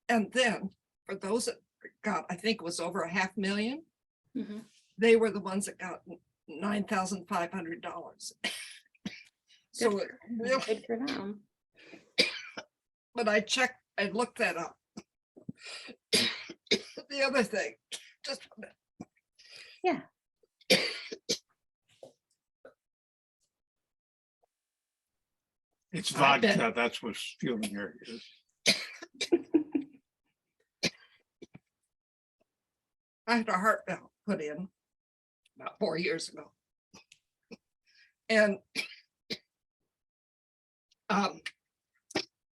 Speaker 7: And then for those that got, I think it was over $500,000,
Speaker 2: Mhm.
Speaker 7: they were the ones that got $9,500. So
Speaker 2: Good
Speaker 7: it
Speaker 2: for-
Speaker 7: really,
Speaker 2: Good for them.
Speaker 7: but I looked that up. The other thing, just a minute.
Speaker 2: Yeah.
Speaker 8: It's
Speaker 7: I bet-
Speaker 8: vodka, that's what's fueling your.
Speaker 7: I had a heart valve put in about 4 years ago. And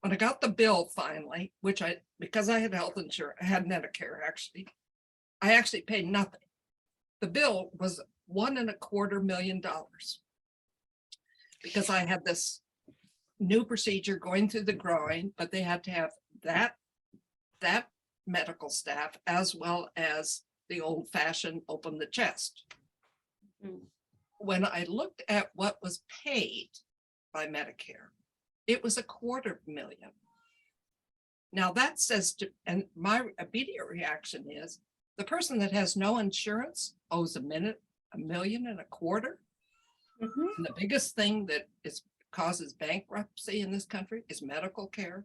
Speaker 7: when I got the bill finally, which because I had health insurance, I had Medicare actually, I actually paid nothing. The bill was $1.25 million because I had this new procedure going through the groin, but they had to have that medical staff as well as the old fashioned open the chest.
Speaker 2: Mm.
Speaker 7: When I looked at what was paid by Medicare, it was $250,000. Now that says, and my immediate reaction is, the person that has no insurance owes $1.25 million.
Speaker 2: Mhm.
Speaker 7: And the biggest thing that causes bankruptcy in this country is medical care.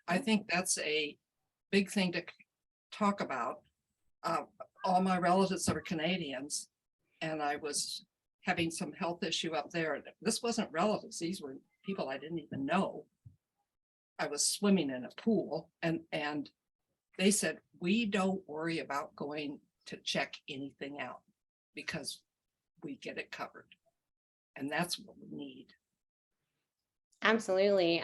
Speaker 7: I think that's a big thing to talk about. All my relatives are Canadians, and I was having some health issue up there. This wasn't relatives, these were people I didn't even know. I was swimming in a pool, and they said, we don't worry about going to check anything out because we get it covered. And that's what we need.
Speaker 2: Absolutely.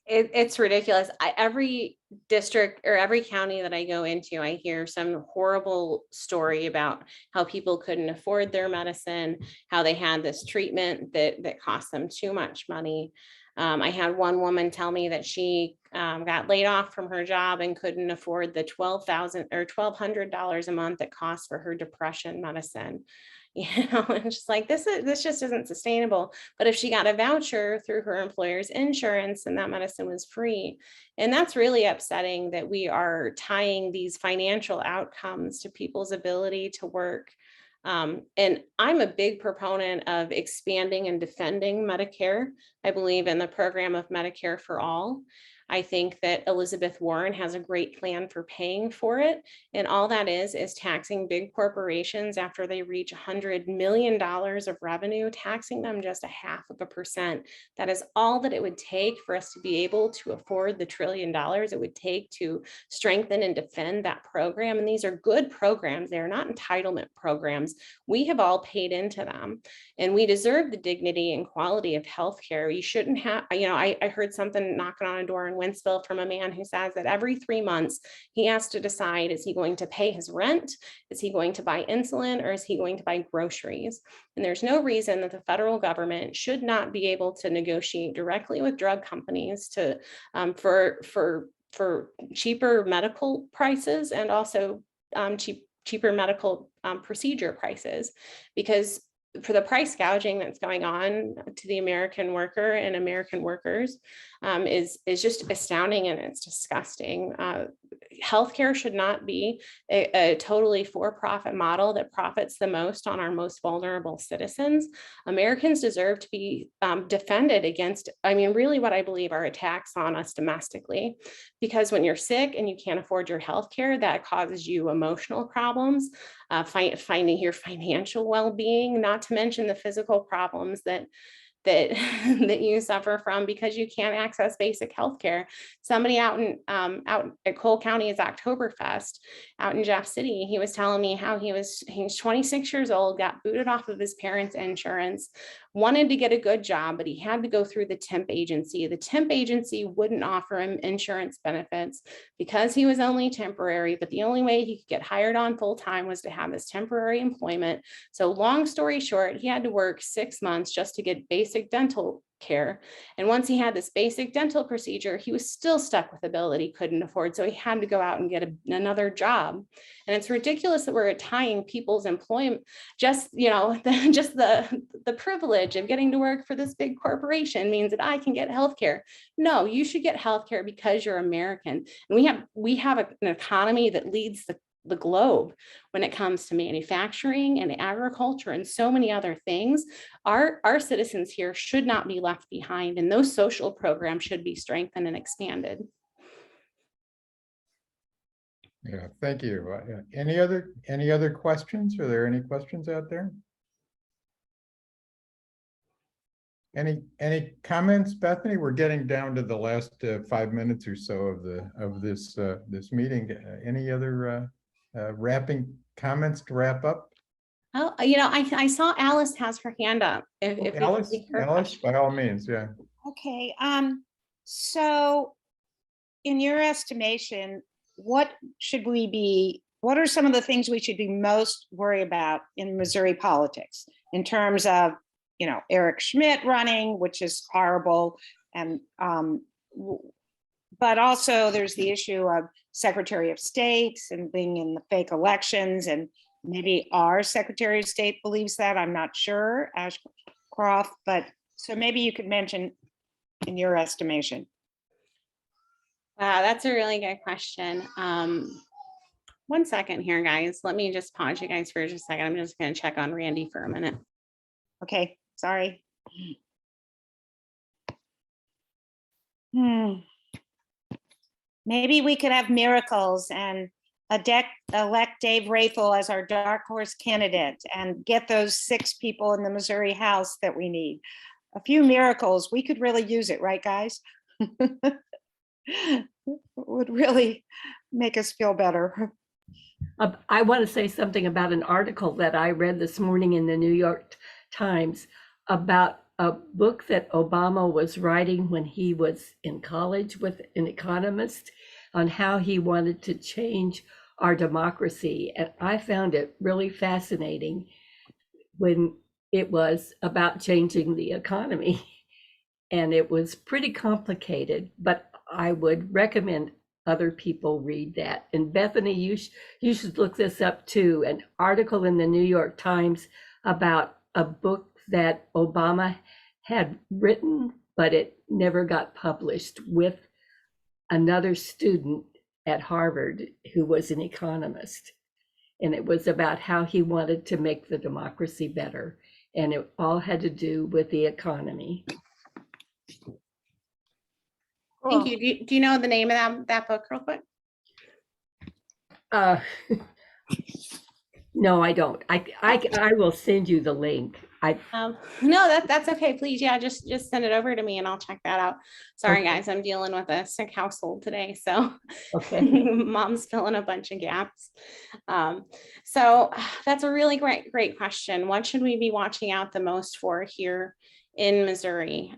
Speaker 2: It's ridiculous. Every district or every county that I go into, I hear some horrible story about how people couldn't afford their medicine, how they had this treatment that cost them too much money. I had one woman tell me that she got laid off from her job and couldn't afford the $12,000 or $1,200 a month that costs for her depression medicine. You know, it's just like, this just isn't sustainable. But if she got a voucher through her employer's insurance and that medicine was free. And that's really upsetting that we are tying these financial outcomes to people's ability to work. And I'm a big proponent of expanding and defending Medicare. I believe in the program of Medicare for All. I think that Elizabeth Warren has a great plan for paying for it. And all that is taxing big corporations after they reach $100 million of revenue, taxing them just 0.5%. That is all that it would take for us to be able to afford the $1 trillion it would take to strengthen and defend that program. And these are good programs. They're not entitlement programs. We have all paid into them, and we deserve the dignity and quality of healthcare. You shouldn't have, you know, I heard something knocking on a door in Wentzville from a man who says that every 3 months he has to decide, is he going to pay his rent? Is he going to buy insulin, or is he going to buy groceries? And there's no reason that the federal government should not be able to negotiate directly with drug companies to for cheaper medical prices and also cheaper medical procedure prices, because for the price gouging that's going on to the American worker and American workers is just astounding, and it's disgusting. Healthcare should not be a totally for-profit model that profits the most on our most vulnerable citizens. Americans deserve to be defended against, I mean, really what I believe are attacks on us domestically, because when you're sick and you can't afford your healthcare, that causes you emotional problems, finding your financial well-being, not to mention the physical problems that that you suffer from because you can't access basic health care. Somebody out at Cole County's Oktoberfest out in Jeff City, he was telling me how he's 26 years old, got booted off of his parents' insurance, wanted to get a good job, but he had to go through the temp agency. The temp agency wouldn't offer him insurance benefits because he was only temporary, but the only way he could get hired on full time was to have this temporary employment. So long story short, he had to work 6 months just to get basic dental care. And once he had this basic dental procedure, he was still stuck with a bill that he couldn't afford. So he had to go out and get another job. And it's ridiculous that we're tying people's employment, just, the privilege of getting to work for this big corporation means that I can get healthcare. No, you should get healthcare because you're American. And we have an economy that leads the globe when it comes to manufacturing and agriculture and so many other things. Our citizens here should not be left behind, and those social programs should be strengthened and expanded.
Speaker 3: Yeah, thank you. Any other questions? Are there any questions out there? Any comments, Bethany? We're getting down to the last 5 minutes or so of this meeting. Any other wrapping comments to wrap up?
Speaker 2: Oh, I saw Alice has her hand up. If we could
Speaker 3: Alice,
Speaker 2: take her
Speaker 3: Alice, by all means, yeah.
Speaker 12: Okay, so in your estimation, what are some of the things we should be most worried about in Missouri politics in terms of, Eric Schmidt running, which is horrible, and but also there's the issue of Secretary of State and being in the fake elections, and maybe our Secretary of State believes that, I'm not sure, Ashcroft, but so maybe you could mention in your estimation.
Speaker 2: Wow, that's a really good question. 1 second here, guys. Let me just pause you guys for just a second. I'm just going to check on Randy for a minute.
Speaker 12: Okay, sorry. Maybe we could have miracles and elect Dave Rathel as our dark horse candidate and get those 6 people in the Missouri House that we need. A few miracles, we could really use it, right, guys? Would really make us feel better.
Speaker 4: I want to say something about an article that I read this morning in the New York Times about a book that Obama was writing when he was in college with an economist on how he wanted to change our democracy. And I found it really fascinating when it was about changing the economy. And it was pretty complicated, but I would recommend other people read that. And Bethany, you should look this up too. An article in the New York Times about a book that Obama had written, but it never got published, with another student at Harvard who was an economist. And it was about how he wanted to make the democracy better. And it all had to do with the economy.
Speaker 2: Thank you. Do you know the name of that book real quick?
Speaker 4: No, I don't. I will send you the link.
Speaker 2: No, that's okay. Please, yeah, just send it over to me and I'll check that out. Sorry,
Speaker 4: Okay.
Speaker 2: guys, I'm dealing with a sick household today, so
Speaker 4: Okay.
Speaker 2: mom's filling a bunch of gaps. So that's a really great question. What should we be watching out the most for here in Missouri?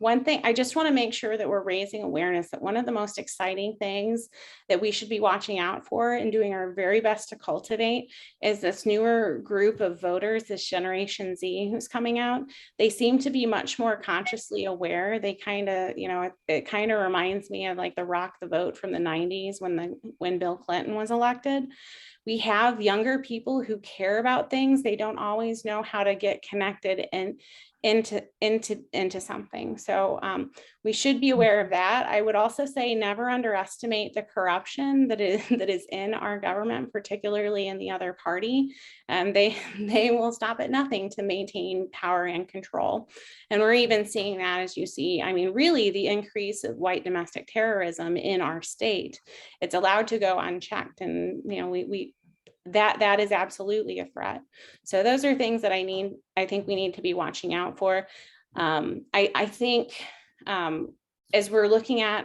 Speaker 2: One thing, I just want to make sure that we're raising awareness that one of the most exciting things that we should be watching out for and doing our very best to cultivate is this newer group of voters, this Generation Z who's coming out. They seem to be much more consciously aware. They kind of, it kind of reminds me of like the rock the vote from the 90s when Bill Clinton was elected, we have younger people who care about things. They don't always know how to get connected and into something. So we should be aware of that. I would also say never underestimate the corruption that is in our government, particularly in the other party. They will stop at nothing to maintain power and control. And we're even seeing that, as you see, I mean, really the increase of white domestic terrorism in our state. It's allowed to go unchecked. And, you know, that is absolutely a threat. So those are things that I think we need to be watching out for. I think as we're looking at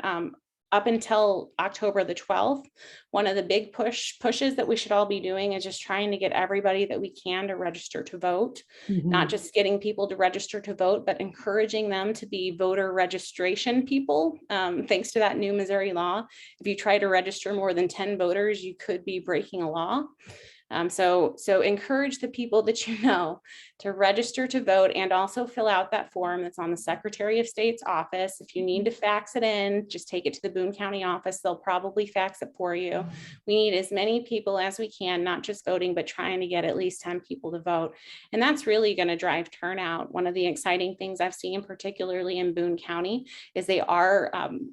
Speaker 2: up until October the 12th, one of the big pushes that we should all be doing is just trying to get everybody that we can to register to vote, not just getting people to register to vote, but encouraging them to be voter registration people. Thanks to that new Missouri law, if you try to register more than 10 voters, you could be breaking a law. So encourage the people that you know to register to vote, and also fill out that form that's on the Secretary of State's office. If you need to fax it in, just take it to the Boone County office. They'll probably fax it for you. We need as many people as we can, not just voting, but trying to get at least 10 people to vote. And that's really going to drive turnout. One of the exciting things I've seen, particularly in Boone County, is they are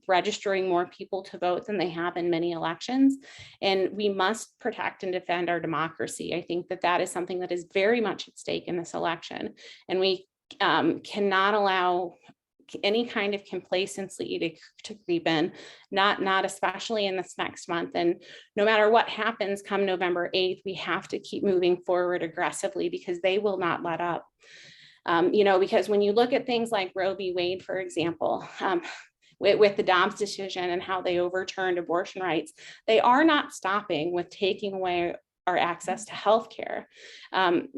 Speaker 2: registering more people to vote than they have in many elections. And we must protect and defend our democracy. I think that is something that is very much at stake in this election. And we cannot allow any kind of complacency to creep in, not especially in this next month. And no matter what happens come November 8th, we have to keep moving forward aggressively, because they will not let up. You know, because when you look at things like Roe v. Wade, for example, with the Dobbs decision and how they overturned abortion rights, they are not stopping with taking away our access to healthcare,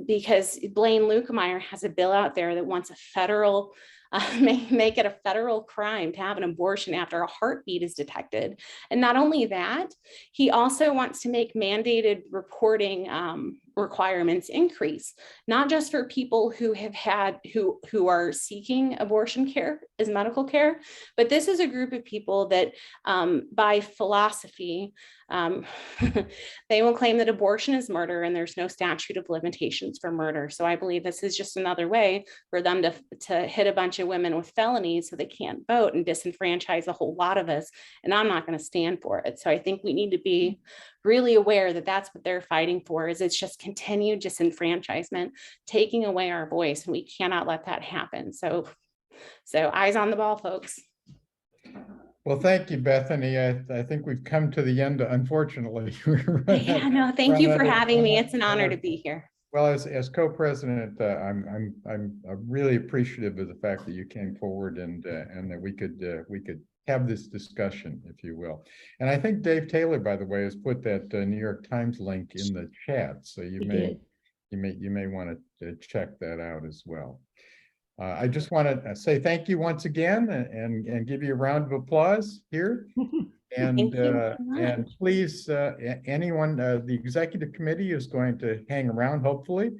Speaker 2: because Blaine Lukemeyer has a bill out there that wants a federal, make it a federal crime to have an abortion after a heartbeat is detected. And not only that, he also wants to make mandated reporting requirements increase, not just for people who who are seeking abortion care as medical care, but this is a group of people that by philosophy, they will claim that abortion is murder and there's no statute of limitations for murder. So I believe this is just another way for them to hit a bunch of women with felonies so they can't vote and disenfranchise a whole lot of us. And I'm not going to stand for it. So I think we need to be really aware that that's what they're fighting for, is it's just continued disenfranchisement, taking away our voice, and we cannot let that happen. So eyes on the ball, folks.
Speaker 3: Well, thank you, Bethany. I think we've come to the end, unfortunately.
Speaker 2: Yeah, no, thank you for having me. It's an honor to be here.
Speaker 3: Well, as co-president, I'm really appreciative of the fact that you came forward and that we could have this discussion, if you will. And I think Dave Taylor, by the way, has put that New York Times link in the chat, so you may want to check that out as well. I just want to say thank you once again, and give you a round of applause here. And please, anyone, the executive committee is going to hang around, hopefully,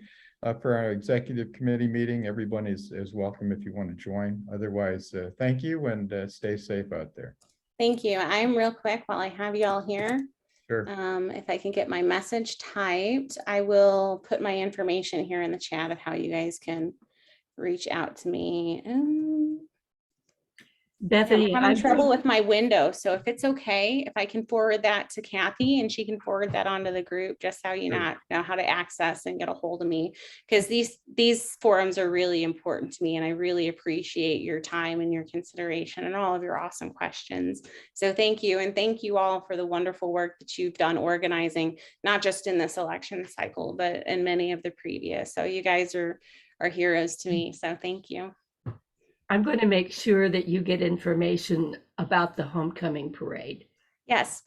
Speaker 3: for our executive committee meeting. Everyone is welcome if you want to join. Otherwise, thank you, and stay safe out there.
Speaker 2: Thank you. I'm real quick while I have you all here.
Speaker 3: Sure.
Speaker 2: If I can get my message typed, I will put my information here in the chat of how you guys can reach out to me.
Speaker 4: Bethany,
Speaker 2: I'm having trouble with my window, so if it's okay, if I can forward that to Kathy and she can forward that onto the group, just so you know how to access and get a hold of me, because these forums are really important to me, and I really appreciate your time and your consideration and all of your awesome questions. So thank you, and thank you all for the wonderful work that you've done organizing, not just in this election cycle, but in many of the previous. So you guys are heroes to me, so thank you.
Speaker 4: I'm going to make sure that you get information about the homecoming parade.
Speaker 2: Yes,